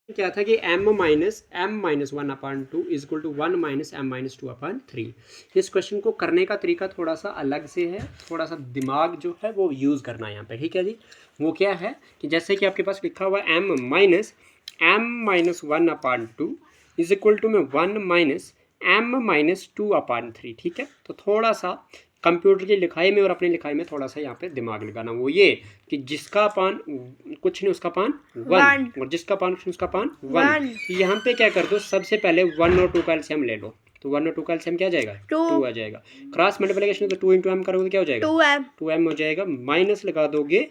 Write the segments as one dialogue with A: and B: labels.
A: क्या था कि m-1/2 is equal to 1 - m-2/3। इस क्वेश्चन को करने का तरीका थोड़ा सा अलग से है, थोड़ा सा दिमाग जो है वो यूज़ करना है यहाँ पे, ठीक है जी। वो क्या है कि जैसे कि आपके पास लिखा हुआ है m-1/2 इज इक्वल टू में 1 - m-2/3, ठीक है। तो थोड़ा सा कंप्यूटर की लिखाई में और अपनी लिखाई में थोड़ा सा यहाँ पे दिमाग लगाना, वो ये कि जिसका पान कुछ नहीं उसका पान 1 और जिसका पान कुछ नहीं उसका पान 1। यहाँ पे क्या कर दो, सबसे पहले 1 और 2 का एलसीएम ले लो, तो 1 और 2 का एलसीएम क्या आ जाएगा, 2 आ जाएगा। क्रॉस मल्टीप्लिकेशन तो 2 × m करोगे क्या हो जाएगा, 2m हो जाएगा। माइनस लगा दोगे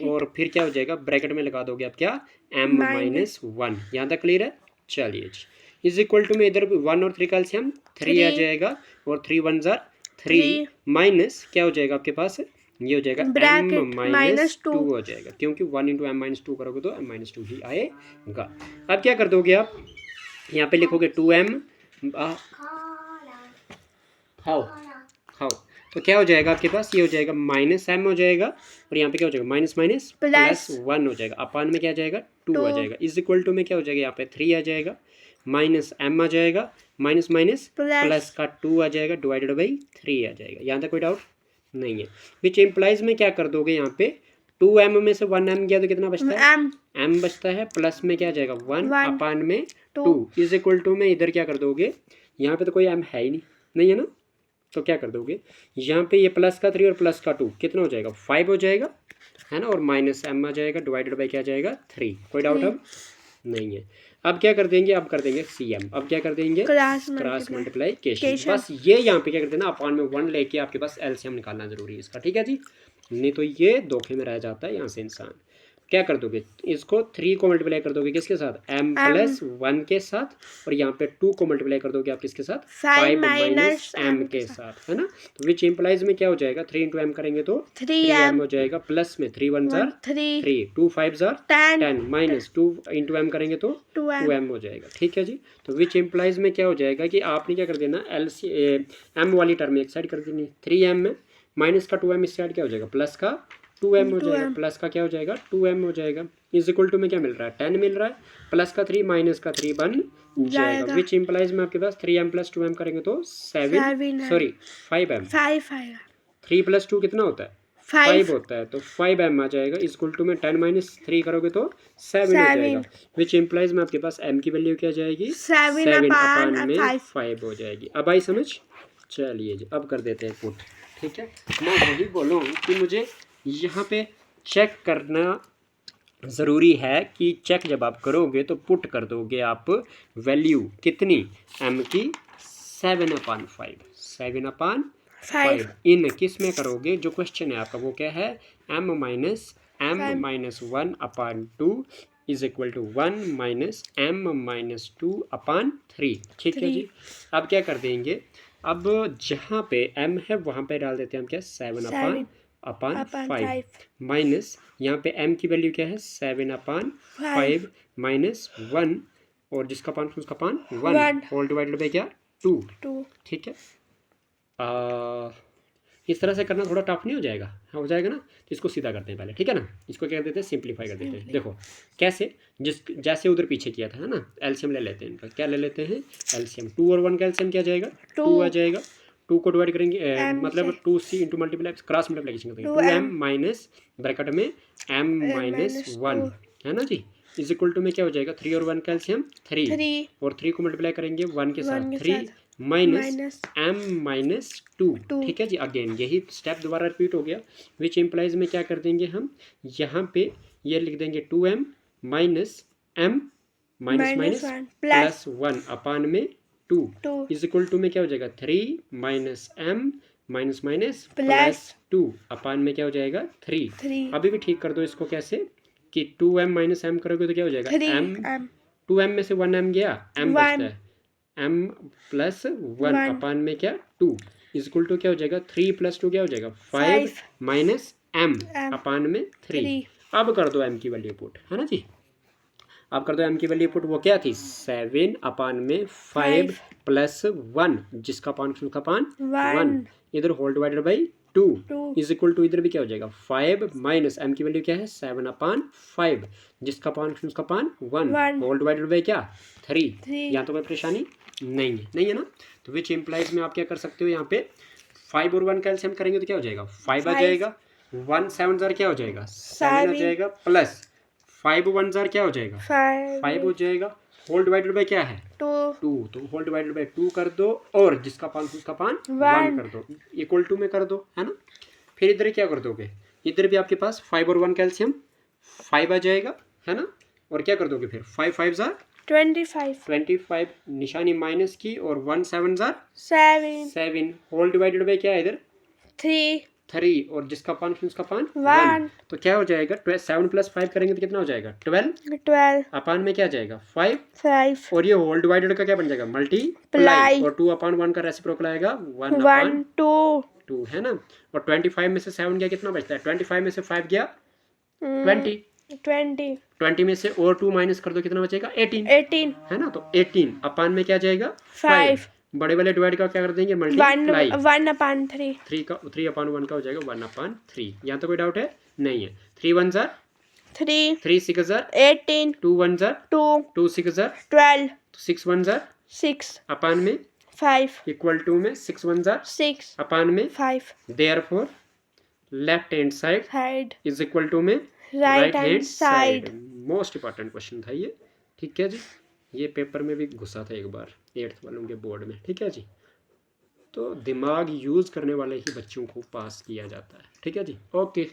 A: और फिर क्या हो जाएगा, ब्रैकेट में लगा दोगे आप क्या, m-1। यहाँ तक क्लियर है। चलिए जी, इज इक्वल टू में इधर 1 और 3 का एलसीएम 3 आ जाएगा और 3 1 ज़ा 3 माइनस क्या हो जाएगा आपके पास, ये हो जाएगा m-2 हो जाएगा, क्योंकि 1 × m-2 करोगे तो m-2 ही आएगा। अब क्या कर दोगे आप, यहाँ पे लिखोगे 2m खाओ, तो क्या हो जाएगा आपके पास, ये हो जाएगा -m हो जाएगा और यहाँ पे क्या हो जाएगा, माइनस माइनस प्लस 1 हो जाएगा। अपान में क्या आ जाएगा, 2 आ जाएगा। इज इक्वल टू में क्या हो जाएगा, यहाँ पे 3 आ जाएगा, -m आ जाएगा, माइनस माइनस प्लस का 2 आ जाएगा, डिवाइडेड बाई 3 आ जाएगा। यहाँ तक कोई डाउट नहीं है। विच इम्प्लाइज में क्या कर दोगे, यहाँ पे 2m में से 1m गया तो कितना बचता है, m बचता है, प्लस में क्या आ जाएगा 1 अपान में 2 इज इक्वल टू में इधर क्या कर दोगे, यहाँ पे तो कोई m है ही नहीं है ना, तो क्या कर दोगे, यहाँ पे ये प्लस का 3 और प्लस का 2 कितना हो जाएगा, 5 हो जाएगा, है ना, और -m आ जाएगा, डिवाइडेड बाई क्या आ जाएगा 3। कोई डाउट अब नहीं है। अब क्या कर देंगे, अब कर देंगे CM, अब क्या कर देंगे, क्रॉस मल्टीप्लिकेशन। बस ये यहाँ पे क्या करते हैं ना, अपान में 1 लेके आपके पास एलसीएम निकालना जरूरी है इसका, ठीक है जी, नहीं तो ये धोखे में रह जाता है यहाँ से इंसान। क्या कर दोगे, इसको 3 को मल्टीप्लाई कर दोगे किसके साथ, m+1 के साथ, और यहाँ पे 2 को मल्टीप्लाई कर दोगे आप किसके साथ, 5 - m के साथ, है ना। तो विच इम्प्लाइज में क्या हो जाएगा, 3 × m करेंगे तो 3m हो जाएगा, प्लस में 3 1 ज़ा 3, 2 5 ज़ा 10, माइनस 2 × m करेंगे तो 2m हो जाएगा, ठीक है जी। तो विच इम्प्लाइज में क्या हो जाएगा कि आपने क्या कर देना, m वाली टर्म एक साइड कर देनी, 3m में माइनस का 2m इस साइड क्या हो जाएगा, प्लस का 2m हो जाएगा, प्लस का क्या हो जाएगा 2m हो जाएगा। इज इक्वल टू में क्या मिल रहा है, 10 मिल रहा है, प्लस का 3 माइनस का 3 बन जाएगा। विच इम्प्लाइज में आपके पास 3m + 2m करेंगे तो 5m, 3 + 2 कितना होता है, 5 होता है, तो 5m आ जाएगा। इज इक्वल टू में 10 - 3 करोगे तो 7 हो जाएगा। विच इम्प्लाइज में आपके पास m की वैल्यू क्या जाएगी, 7 अपान में 5 हो जाएगी। अब आई समझ। चलिए जी, अब कर देते हैं पुट, ठीक है। मैं वही बोलूँ कि मुझे यहाँ पे चेक करना ज़रूरी है कि चेक जब आप करोगे तो पुट कर दोगे आप वैल्यू कितनी, m की 7/5 इन किस में करोगे, जो क्वेश्चन है आपका वो क्या है, m-1/2 is equal to 1 - m-2/3, ठीक है जी। अब क्या कर देंगे, अब जहाँ पे m है वहाँ पे डाल देते हैं हम क्या, 7/5 माइनस यहाँ पे m की वैल्यू क्या है, 7/5 माइनस 1 और जिसका पान उसका पान 1 होल डिवाइडेड बाई क्या 2, ठीक है। इस तरह से करना थोड़ा टफ नहीं हो जाएगा, हाँ हो जाएगा ना। तो इसको सीधा करते हैं पहले, ठीक है ना, इसको क्या कर देते हैं, सिंप्लीफाई कर देते हैं। देखो कैसे, जैसे उधर पीछे किया था, है ना। एलसीएम ले लेते हैं इनका, क्या ले लेते हैं एलसीएम, 2 और 1 का एलसीएम क्या जाएगा, 2 आ जाएगा। 2 को डिवाइड करेंगे मतलब 2c × मल्टीप्लाई क्रॉस मल्टीप्लिकेशन करेंगे, 2m माइनस ब्रैकेट में m-1, है ना जी। इज इक्वल टू में क्या हो जाएगा, 3 और 1 का एलसीएम 3 और 3 को मल्टीप्लाई करेंगे 1 के साथ 3 माइनस m-2, ठीक है जी। अगेन यही स्टेप दोबारा रिपीट हो गया। विच इम्प्लाइज में क्या कर देंगे हम, यहाँ पे ये लिख देंगे 2m minus m minus plus 1 अपान में 2 इज इक्वल टू में क्या हो जाएगा, 3 माइनस m माइनस प्लस 2 अपान में क्या हो जाएगा 3। अभी भी ठीक कर दो इसको, कैसे कि 2m माइनस m करोगे तो क्या हो जाएगा, m 2m में से 1m गया, m बचता है, m + 1 अपान में क्या 2 इज इक्वल टू क्या हो जाएगा, 3 + 2 क्या हो जाएगा 5 माइनस m अपान में 3। अब कर दो m की वैल्यू पुट, है ना जी। अब कर दो m की वैल्यू पुट, वो क्या थी 7/5 + 1 जिसका पान उसका पान 1 इधर whole divided by 2 is equal to, इधर भी क्या हो जाएगा 5 माइनस m की वैल्यू क्या है 7/5, जिसका पान उसका पान 1 होल डिवाइडेड बाई क्या 3। यहाँ तो कोई परेशानी नहीं है ना। तो विच इम्प्लाइज में आप क्या कर सकते हो, यहाँ पे 5 और 1 का एलसीएम करेंगे तो क्या हो जाएगा 5 आ जाएगा, 1 7 जार क्या हो जाएगा 7 हो जाएगा, प्लस 5 1 जार क्या हो जाएगा 5 हो जाएगा, होल डिवाइडेड बाई क्या है 2, तो होल डिवाइडेड बाई 2 कर दो, और जिसका पान उसका पान 1 कर दो, इक्वल टू में कर दो, है ना। फिर इधर क्या कर दोगे, इधर भी आपके पास 5 और 1 कैल्शियम 5 आ जाएगा, है ना, और क्या कर दोगे फिर 5 5 जार 25 निशानी माइनस की, और 1 7 जार 7 होल डिवाइडेड बाई क्या है इधर 3, और जिसका पान उसका पान 1, तो क्या हो जाएगा 7 प्लस 5 करेंगे तो कितना हो जाएगा 12 अपान में क्या जाएगा 5, और ये होल डिवाइडेड का क्या बन जाएगा मल्टीप्लाई, और 2/1 का रेसिप्रोकल आएगा 1/2, है ना। और 25 में से 7 गया कितना बचता है, 25 में से 5 गया 20 में से और 2 माइनस कर दो कितना बचेगा 18, है ना। तो 18 अपान में क्या जाएगा 5, बड़े वाले डिवाइड का क्या कर देंगे मल्टीप्लाई 3/1 का हो जाएगा 1/3। यहाँ तो कोई डाउट है नहीं है। 3 1 jar 3 6 jar 18, 2 1 jar 2 6 jar 12, 6 1 jar 6 अपान में 5 इक्वल टू में 6 1 जार 6 अपान में 5, therefore left hand side is equal to में right hand side. Most important question था ये, ठीक है जी। ये पेपर में भी घुसा था एक बार 8th वालों के बोर्ड में, ठीक है जी। तो दिमाग यूज़ करने वाले ही बच्चों को पास किया जाता है, ठीक है जी। ओके।